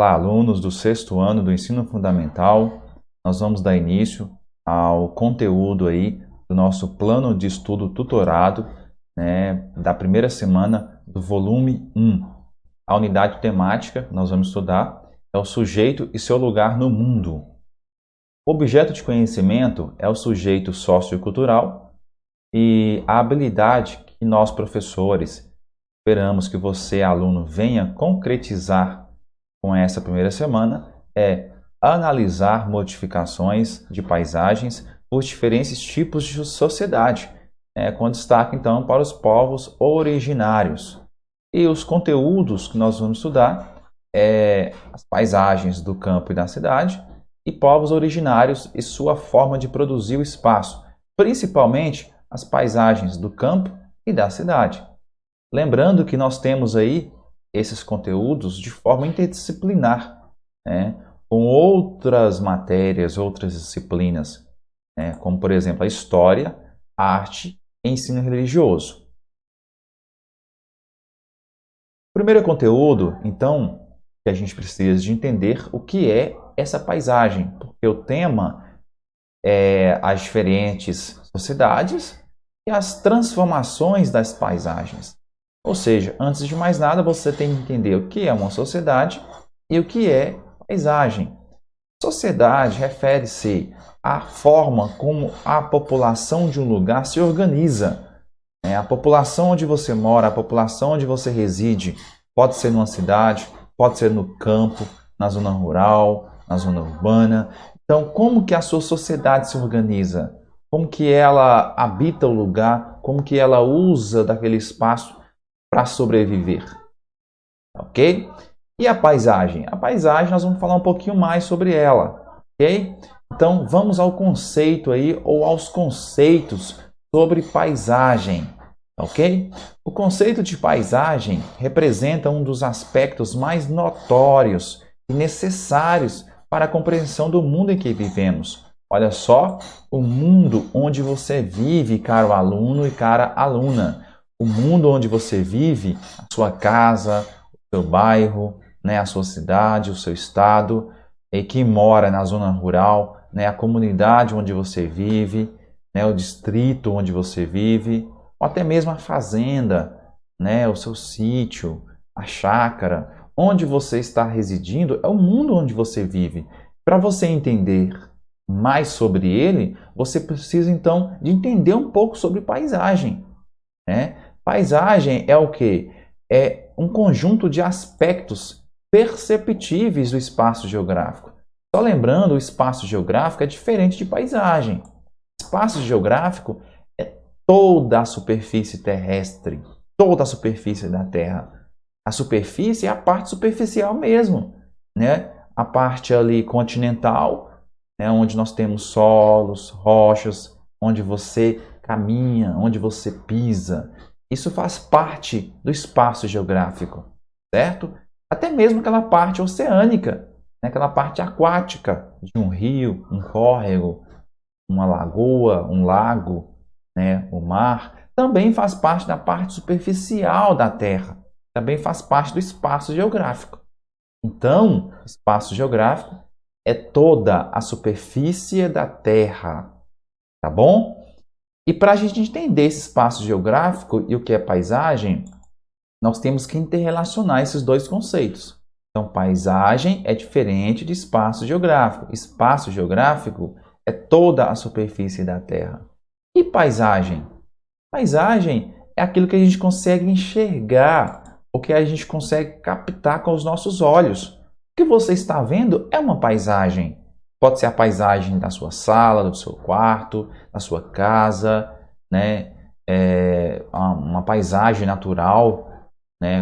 Olá, alunos do sexto ano do ensino fundamental. Nós vamos dar início ao conteúdo aí do nosso plano de estudo tutorado, da primeira semana do volume 1. A unidade temática que nós vamos estudar é o sujeito e seu lugar no mundo. O objeto de conhecimento é o sujeito sociocultural e a habilidade que nós, professores, esperamos que você, aluno, venha concretizar com essa primeira semana é analisar modificações de paisagens por diferentes tipos de sociedade, com destaque então para os povos originários. E os conteúdos que nós vamos estudar as paisagens do campo e da cidade e povos originários e sua forma de produzir o espaço, principalmente as paisagens do campo e da cidade. Lembrando que nós temos aí esses conteúdos de forma interdisciplinar, com outras matérias, outras disciplinas, como por exemplo a história, arte e ensino religioso. O primeiro conteúdo, então, que a gente precisa de entender o que é essa paisagem, porque o tema é as diferentes sociedades e as transformações das paisagens. Ou seja, antes de mais nada, você tem que entender o que é uma sociedade e o que é paisagem. Sociedade refere-se à forma como a população de um lugar se organiza. A população onde você mora, a população onde você reside, pode ser numa cidade, pode ser no campo, na zona rural, na zona urbana. Então, como que a sua sociedade se organiza? Como que ela habita o lugar? Como que ela usa daquele espaço para sobreviver? Ok? E a paisagem? A paisagem, nós vamos falar um pouquinho mais sobre ela. Ok? Então, vamos ao conceito aí, ou aos conceitos sobre paisagem. Ok? O conceito de paisagem representa um dos aspectos mais notórios e necessários para a compreensão do mundo em que vivemos. Olha só, o mundo onde você vive, caro aluno e cara aluna. O mundo onde você vive, a sua casa, o seu bairro, a sua cidade, o seu estado, e que mora na zona rural, a comunidade onde você vive, o distrito onde você vive, ou até mesmo a fazenda, o seu sítio, a chácara, onde você está residindo, é o mundo onde você vive. Para você entender mais sobre ele, você precisa então de entender um pouco sobre paisagem. Paisagem é o quê? É um conjunto de aspectos perceptíveis do espaço geográfico. Só lembrando, o espaço geográfico é diferente de paisagem. O espaço geográfico é toda a superfície terrestre, toda a superfície da Terra. A superfície é a parte superficial mesmo, a parte ali continental, onde nós temos solos, rochas, onde você caminha, onde você pisa. Isso faz parte do espaço geográfico, certo? Até mesmo aquela parte oceânica, aquela parte aquática de um rio, um córrego, uma lagoa, um lago, o mar, também faz parte da parte superficial da Terra, também faz parte do espaço geográfico. Então, o espaço geográfico é toda a superfície da Terra, tá bom? E para a gente entender esse espaço geográfico e o que é paisagem, nós temos que interrelacionar esses dois conceitos. Então, paisagem é diferente de espaço geográfico. Espaço geográfico é toda a superfície da Terra. E paisagem? Paisagem é aquilo que a gente consegue enxergar, o que a gente consegue captar com os nossos olhos. O que você está vendo é uma paisagem. Pode ser a paisagem da sua sala, do seu quarto, da sua casa, uma paisagem natural,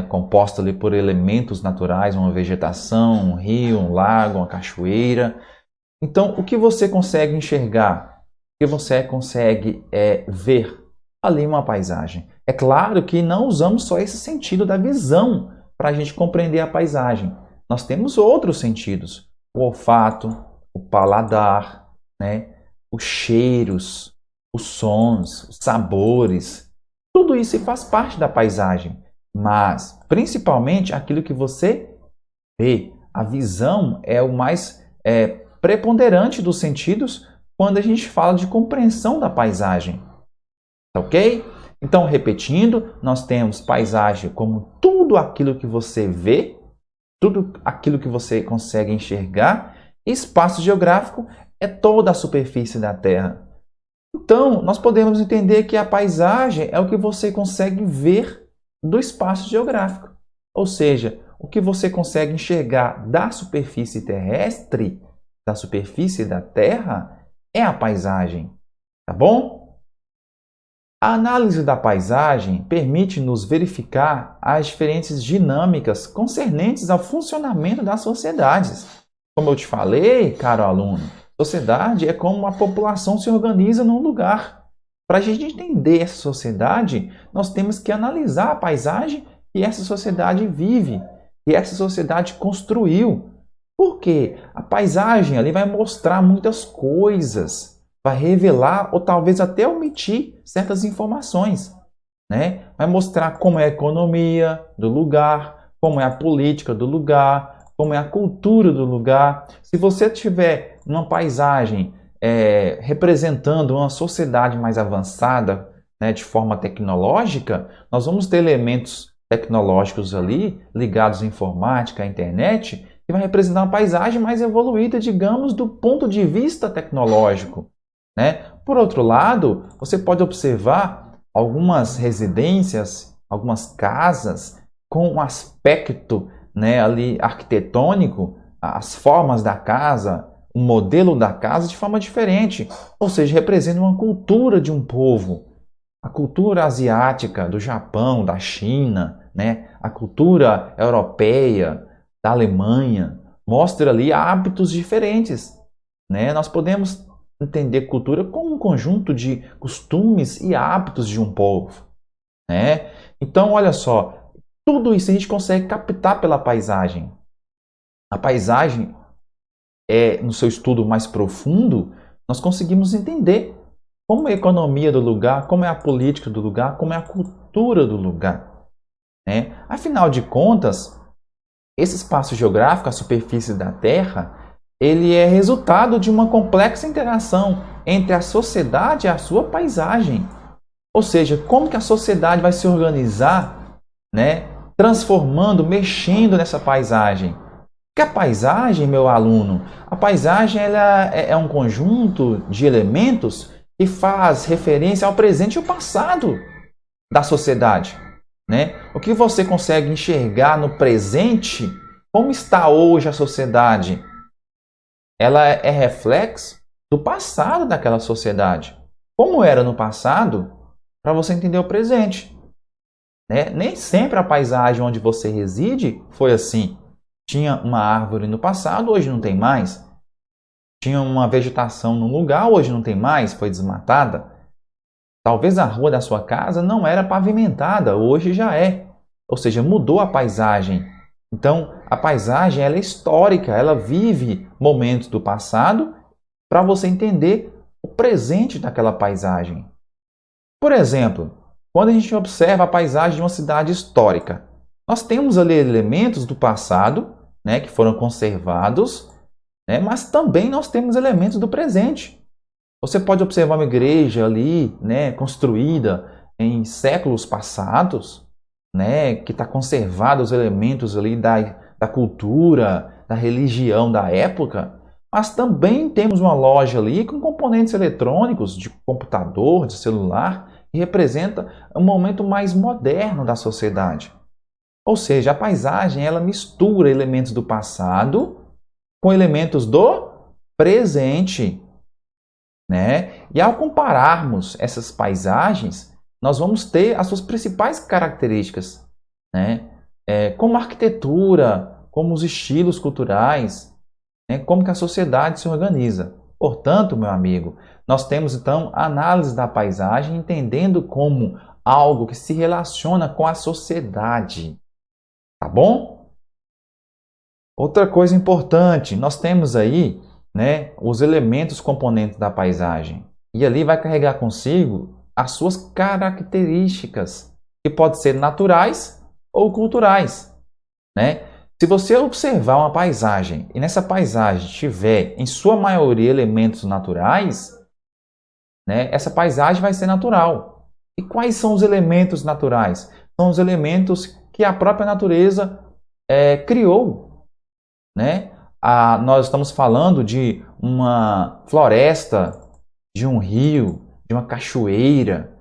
composta ali por elementos naturais, uma vegetação, um rio, um lago, uma cachoeira. Então, o que você consegue enxergar? O que você consegue ver? Ali uma paisagem. É claro que não usamos só esse sentido da visão para a gente compreender a paisagem. Nós temos outros sentidos. O olfato, o paladar, os cheiros, os sons, os sabores. Tudo isso faz parte da paisagem. Mas, principalmente, aquilo que você vê, a visão é o mais preponderante dos sentidos quando a gente fala de compreensão da paisagem. Tá ok? Então, repetindo, nós temos paisagem como tudo aquilo que você vê, tudo aquilo que você consegue enxergar. Espaço geográfico é toda a superfície da Terra. Então, nós podemos entender que a paisagem é o que você consegue ver do espaço geográfico. Ou seja, o que você consegue enxergar da superfície terrestre, da superfície da Terra, é a paisagem. Tá bom? A análise da paisagem permite-nos verificar as diferentes dinâmicas concernentes ao funcionamento das sociedades. Como eu te falei, caro aluno, sociedade é como a população se organiza num lugar. Para a gente entender essa sociedade, nós temos que analisar a paisagem que essa sociedade vive, que essa sociedade construiu. Por quê? A paisagem ali vai mostrar muitas coisas, vai revelar ou talvez até omitir certas informações, né? Vai mostrar como é a economia do lugar, como é a política do lugar, como é a cultura do lugar. Se você tiver uma paisagem representando uma sociedade mais avançada, né, de forma tecnológica, nós vamos ter elementos tecnológicos ali, ligados à informática, à internet, que vai representar uma paisagem mais evoluída, digamos, do ponto de vista tecnológico, né? Por outro lado, você pode observar algumas residências, algumas casas com um aspecto, né, ali arquitetônico, as formas da casa, o modelo da casa de forma diferente, ou seja, representa uma cultura de um povo. A cultura asiática do Japão, da China, né, a cultura europeia, da Alemanha, mostra ali hábitos diferentes, né? Nós podemos entender cultura como um conjunto de costumes e hábitos de um povo, né? Então, olha só, tudo isso a gente consegue captar pela paisagem. A paisagem, no seu estudo mais profundo, nós conseguimos entender como é a economia do lugar, como é a política do lugar, como é a cultura do lugar, né? Afinal de contas, esse espaço geográfico, a superfície da Terra, ele é resultado de uma complexa interação entre a sociedade e a sua paisagem. Ou seja, como que a sociedade vai se organizar, né, transformando, mexendo nessa paisagem. Porque a paisagem, meu aluno, a paisagem ela é um conjunto de elementos que faz referência ao presente e ao passado da sociedade, né? O que você consegue enxergar no presente, como está hoje a sociedade, ela é reflexo do passado daquela sociedade. Como era no passado, para você entender o presente, né? Nem sempre a paisagem onde você reside foi assim. Tinha uma árvore no passado, hoje não tem mais. Tinha uma vegetação num lugar, hoje não tem mais, foi desmatada. Talvez a rua da sua casa não era pavimentada, hoje já é. Ou seja, mudou a paisagem. Então, a paisagem ela é histórica, ela vive momentos do passado para você entender o presente daquela paisagem. Por exemplo, quando a gente observa a paisagem de uma cidade histórica, nós temos ali elementos do passado, né, que foram conservados, né, mas também nós temos elementos do presente. Você pode observar uma igreja ali, né, construída em séculos passados, né, que está conservado os elementos ali da cultura, da religião da época, mas também temos uma loja ali com componentes eletrônicos de computador, de celular, que representa um momento mais moderno da sociedade. Ou seja, a paisagem ela mistura elementos do passado com elementos do presente, né? E ao compararmos essas paisagens, nós vamos ter as suas principais características, né? Como a arquitetura, como os estilos culturais, né? Como que a sociedade se organiza. Portanto, meu amigo, nós temos então a análise da paisagem entendendo como algo que se relaciona com a sociedade. Tá bom? Outra coisa importante, nós temos aí, né, os elementos componentes da paisagem. E ali vai carregar consigo as suas características, que podem ser naturais ou culturais, né? Se você observar uma paisagem e nessa paisagem tiver, em sua maioria, elementos naturais, né, essa paisagem vai ser natural. E quais são os elementos naturais? São os elementos que a própria natureza criou, né? Nós estamos falando de uma floresta, de um rio, de uma cachoeira,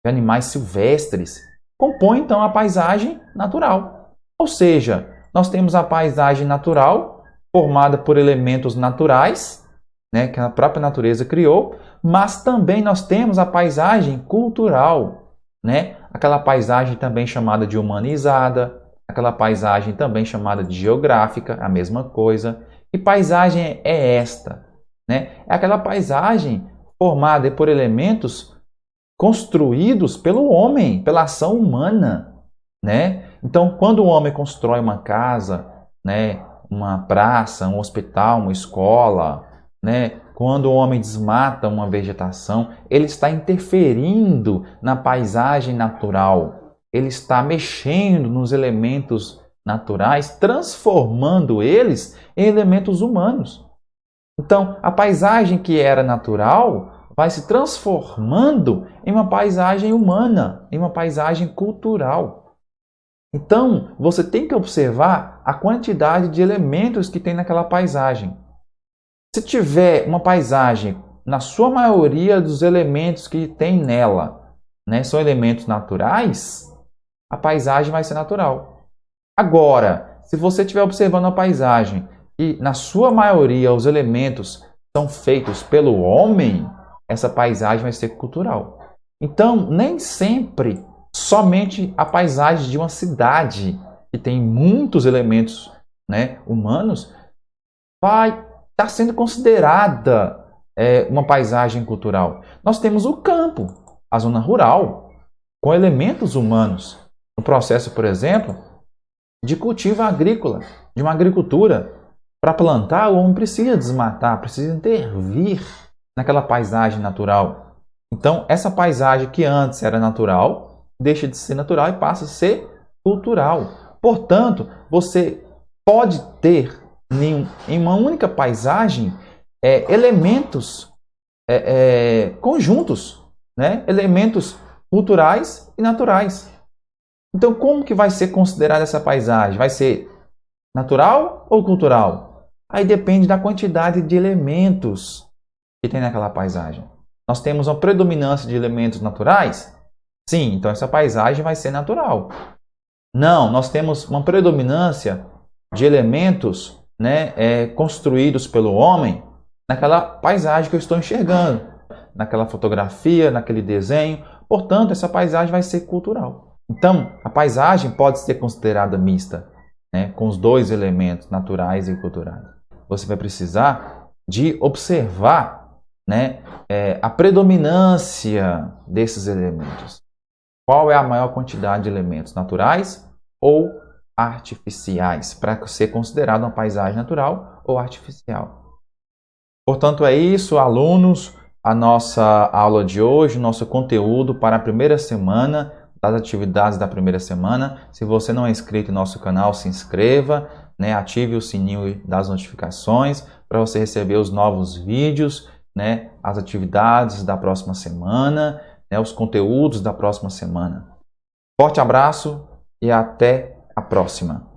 de animais silvestres. Compõe então a paisagem natural. Ou seja, nós temos a paisagem natural formada por elementos naturais, né, que a própria natureza criou, mas também nós temos a paisagem cultural, né? Aquela paisagem também chamada de humanizada, aquela paisagem também chamada de geográfica, a mesma coisa. Que paisagem é esta? Né? É aquela paisagem formada por elementos construídos pelo homem, pela ação humana, né? Então, quando o homem constrói uma casa, né, uma praça, um hospital, uma escola, né, quando o homem desmata uma vegetação, ele está interferindo na paisagem natural. Ele está mexendo nos elementos naturais, transformando eles em elementos humanos. Então, a paisagem que era natural vai se transformando em uma paisagem humana, em uma paisagem cultural. Então, você tem que observar a quantidade de elementos que tem naquela paisagem. Se tiver uma paisagem, na sua maioria dos elementos que tem nela, né, são elementos naturais, a paisagem vai ser natural. Agora, se você estiver observando a paisagem e na sua maioria os elementos são feitos pelo homem, essa paisagem vai ser cultural. Então, nem sempre somente a paisagem de uma cidade que tem muitos elementos, né, humanos vai estar sendo considerada uma paisagem cultural. Nós temos o campo, a zona rural, com elementos humanos. No processo, por exemplo, de cultivo agrícola, de uma agricultura. Para plantar, o homem precisa desmatar, precisa intervir naquela paisagem natural. Então, essa paisagem que antes era natural, deixa de ser natural e passa a ser cultural. Portanto, você pode ter em uma única paisagem elementos conjuntos, né? Elementos culturais e naturais. Então, como que vai ser considerada essa paisagem? Vai ser natural ou cultural? Aí depende da quantidade de elementos que tem naquela paisagem. Nós temos uma predominância de elementos naturais? Sim, então essa paisagem vai ser natural. Não, nós temos uma predominância de elementos, né, construídos pelo homem naquela paisagem que eu estou enxergando, naquela fotografia, naquele desenho. Portanto, essa paisagem vai ser cultural. Então, a paisagem pode ser considerada mista, né, com os dois elementos, naturais e culturais. Você vai precisar de observar, né, a predominância desses elementos. Qual é a maior quantidade de elementos, naturais ou artificiais, para ser considerado uma paisagem natural ou artificial. Portanto, é isso, alunos, a nossa aula de hoje, nosso conteúdo para a primeira semana, das atividades da primeira semana. Se você não é inscrito em nosso canal, se inscreva, né? Ative o sininho das notificações para você receber os novos vídeos, né? As atividades da próxima semana, né? Os conteúdos da próxima semana. Forte abraço e até a próxima.